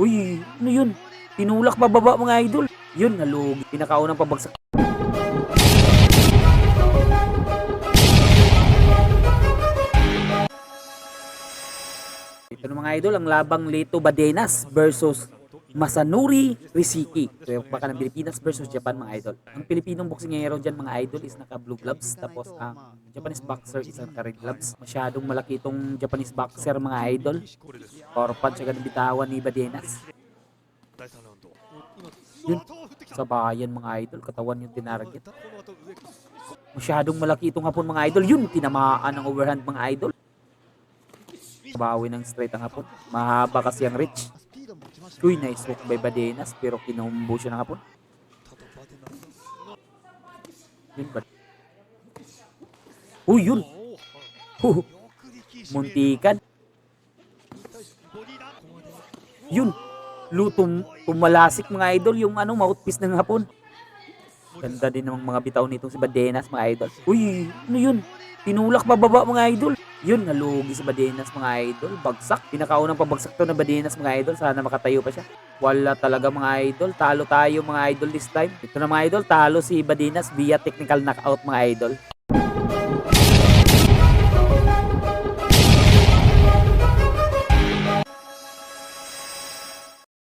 Uy, ano yun? Tinulak pababa mga idol. Yun, nalugi. Pinakaunang pabagsak. Ito na mga idol, ang labang Leto Badenas versus Masanori Risiki. So yung baka ng Pilipinas versus Japan mga idol. Ang Pilipinong boksingero dyan mga idol is naka blue gloves. Tapos ang Japanese boxer is naka red gloves. Masyadong malaki itong Japanese boxer mga idol. Power punch agad ang bitawan ni Badenas. Yun, sa bayan mga idol, katawan yung tinarget. Masyadong malaki itong hapon mga idol. Yun, tinamaan ng overhand mga idol. Bawi ng straight ang hapon. Mahaba kasi ang reach. Uy, nice hook by Badenas pero kinumbo siya ng hapon. Yun ba? Uy, yun. Muntikan. Yun. Tumalasik mga idol yung mouthpiece ng hapon. Ganda din ng mga bitaw nitong si Badenas mga idol. Uy, ano yun? Tinulak bababa mga idol. Yun, nalugi si Badenas mga idol. Bagsak. Pinakaunang pabagsak to na Badenas mga idol. Sana makatayo pa siya. Wala talaga mga idol. Talo tayo mga idol this time. Ito na mga idol. Talo si Badenas via technical knockout mga idol.